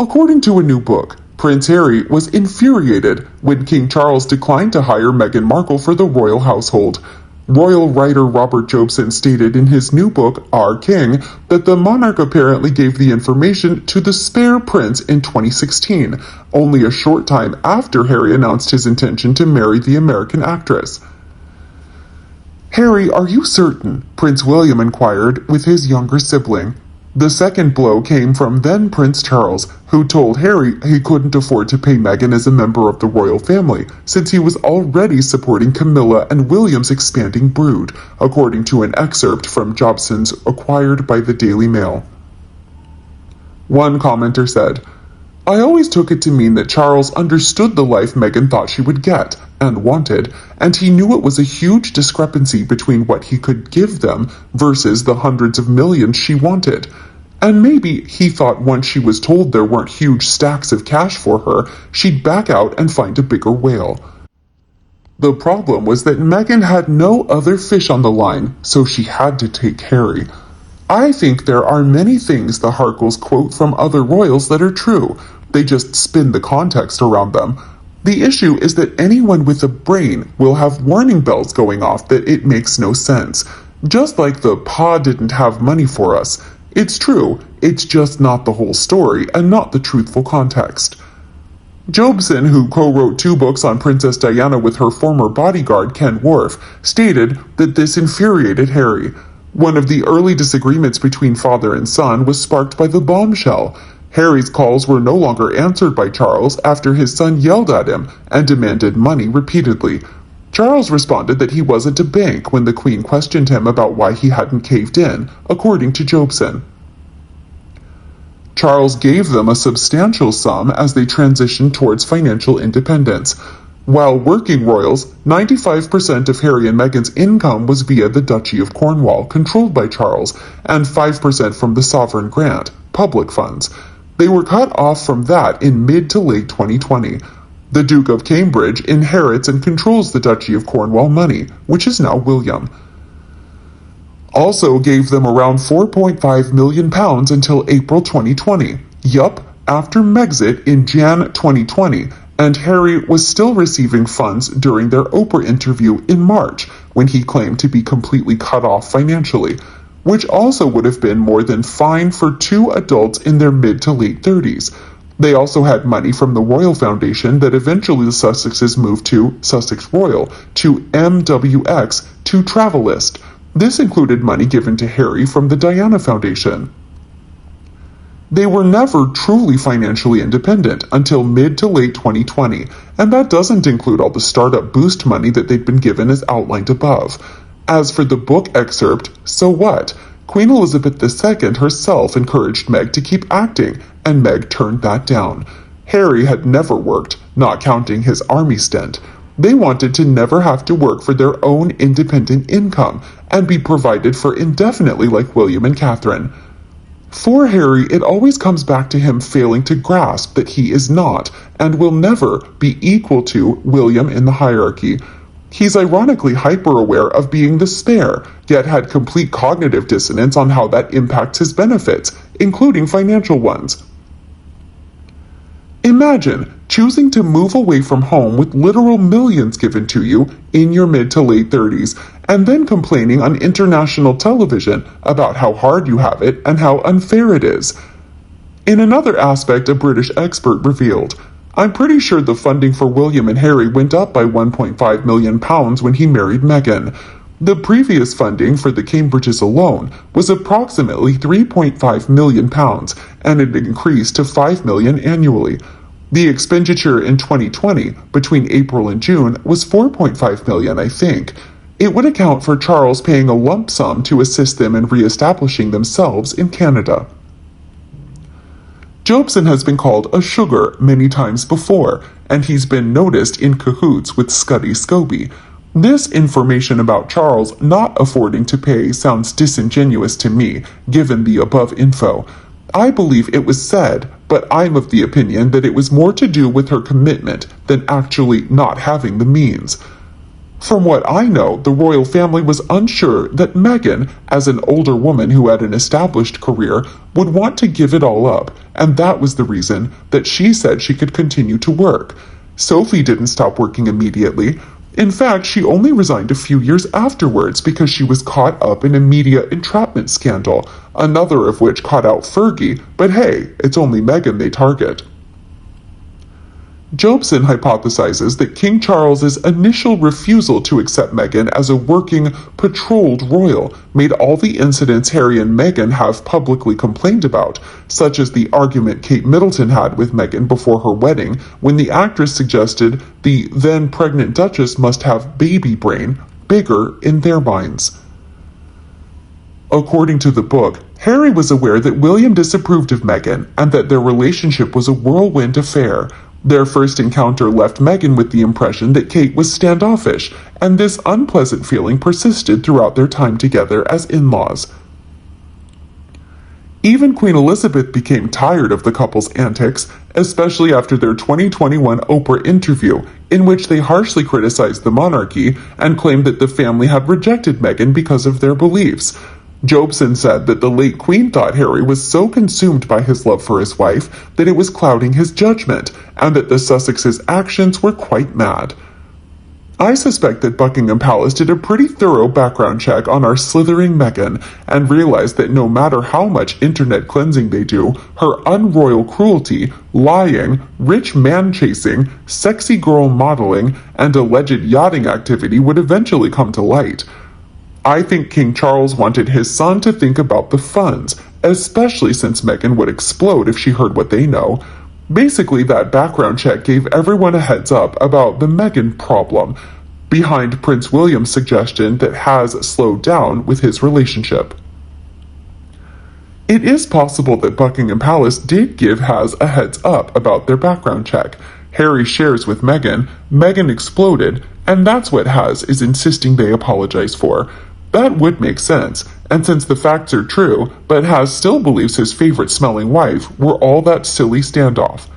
According to a new book, Prince Harry was infuriated when King Charles declined to hire Meghan Markle for the royal household. Royal writer Robert Jobson stated in his new book, Our King, that the monarch apparently gave the information to the spare prince in 2016, only a short time after Harry announced his intention to marry the American actress. "Harry, are you certain?" Prince William inquired with his younger sibling. The second blow came from then Prince Charles, who told Harry he couldn't afford to pay Meghan as a member of the royal family, since he was already supporting Camilla and William's expanding brood, according to an excerpt from Jobson's acquired by the Daily Mail. One commenter said, "I always took it to mean that Charles understood the life Meghan thought she would get, and wanted, and he knew it was a huge discrepancy between what he could give them versus the hundreds of millions she wanted. And maybe he thought once she was told there weren't huge stacks of cash for her, she'd back out and find a bigger whale." The problem was that Meghan had no other fish on the line, so she had to take Harry. I think there are many things the Harkles quote from other royals that are true. They just spin the context around them. The issue is that anyone with a brain will have warning bells going off that it makes no sense. Just like the "Pa didn't have money for us." It's true, it's just not the whole story and not the truthful context. Jobson, who co-wrote 2 books on Princess Diana with her former bodyguard Ken Worf, stated that this infuriated Harry. One of the early disagreements between father and son was sparked by the bombshell. Harry's calls were no longer answered by Charles after his son yelled at him and demanded money repeatedly. Charles responded that he wasn't a bank when the Queen questioned him about why he hadn't caved in, according to Jobson. Charles gave them a substantial sum as they transitioned towards financial independence. While working royals, 95% of Harry and Meghan's income was via the Duchy of Cornwall, controlled by Charles, and 5% from the sovereign grant, public funds. They were cut off from that in mid to late 2020. The Duke of Cambridge inherits and controls the Duchy of Cornwall money, which is now William. Also gave them around £4.5 million until April 2020. Yup, after Megxit in Jan 2020, and Harry was still receiving funds during their Oprah interview in March, when he claimed to be completely cut off financially, which also would have been more than fine for 2 adults in their mid to late 30s. They also had money from the Royal Foundation that eventually the Sussexes moved to Sussex Royal, to MWX, to Travelist. This included money given to Harry from the Diana Foundation. They were never truly financially independent until mid to late 2020, and that doesn't include all the startup boost money that they'd been given as outlined above. As for the book excerpt, so what? Queen Elizabeth II herself encouraged Meg to keep acting, and Meg turned that down. Harry had never worked, not counting his army stint. They wanted to never have to work for their own independent income and be provided for indefinitely like William and Catherine. For Harry, it always comes back to him failing to grasp that he is not, and will never, be equal to William in the hierarchy. He's ironically hyper-aware of being the spare, yet had complete cognitive dissonance on how that impacts his benefits, including financial ones. Imagine choosing to move away from home with literal millions given to you in your mid to late 30s, and then complaining on international television about how hard you have it and how unfair it is. In another aspect, a British expert revealed, "I'm pretty sure the funding for William and Harry went up by £1.5 million when he married Meghan. The previous funding for the Cambridges alone was approximately £3.5 million, and it increased to £5 million annually. The expenditure in 2020, between April and June, was £4.5 million, I think. It would account for Charles paying a lump sum to assist them in re-establishing themselves in Canada." Jobson has been called a sugar many times before, and he's been noticed in cahoots with Scuddy Scobie. This information about Charles not affording to pay sounds disingenuous to me, given the above info. I believe it was said, but I'm of the opinion that it was more to do with her commitment than actually not having the means. From what I know, the royal family was unsure that Meghan, as an older woman who had an established career, would want to give it all up, and that was the reason that she said she could continue to work. Sophie didn't stop working immediately. In fact, she only resigned a few years afterwards because she was caught up in a media entrapment scandal, another of which caught out Fergie, but hey, it's only Meghan they target. Jobson hypothesizes that King Charles's initial refusal to accept Meghan as a working, patrolled royal made all the incidents Harry and Meghan have publicly complained about, such as the argument Kate Middleton had with Meghan before her wedding when the actress suggested the then-pregnant Duchess must have baby brain, bigger in their minds. According to the book, Harry was aware that William disapproved of Meghan and that their relationship was a whirlwind affair. Their first encounter left Meghan with the impression that Kate was standoffish, and this unpleasant feeling persisted throughout their time together as in-laws. Even Queen Elizabeth became tired of the couple's antics, especially after their 2021 Oprah interview, in which they harshly criticized the monarchy and claimed that the family had rejected Meghan because of their beliefs. Jobson said that the late Queen thought Harry was so consumed by his love for his wife that it was clouding his judgment, and that the Sussexes' actions were quite mad. I suspect that Buckingham Palace did a pretty thorough background check on our slithering Meghan and realized that no matter how much internet cleansing they do, her unroyal cruelty, lying, rich man chasing, sexy girl modeling, and alleged yachting activity would eventually come to light. I think King Charles wanted his son to think about the funds, especially since Meghan would explode if she heard what they know. Basically, that background check gave everyone a heads up about the Meghan problem, behind Prince William's suggestion that has slowed down with his relationship. It is possible that Buckingham Palace did give Has a heads up about their background check. Harry shares with Meghan, Meghan exploded, and that's what Has is insisting they apologize for. That would make sense, and since the facts are true, but Has still believes his favorite-smelling wife were all that silly standoff.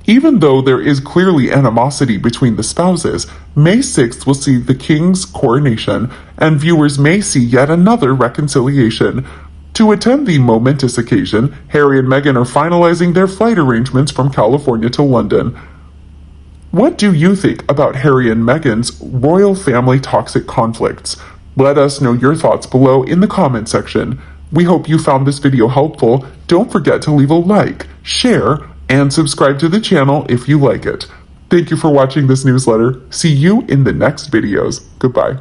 Even though there is clearly animosity between the spouses, May 6th will see the King's coronation, and viewers may see yet another reconciliation. To attend the momentous occasion, Harry and Meghan are finalizing their flight arrangements from California to London. What do you think about Harry and Meghan's royal family toxic conflicts? Let us know your thoughts below in the comment section. We hope you found this video helpful. Don't forget to leave a like, share, and subscribe to the channel if you like it. Thank you for watching this newsletter. See you in the next videos. Goodbye.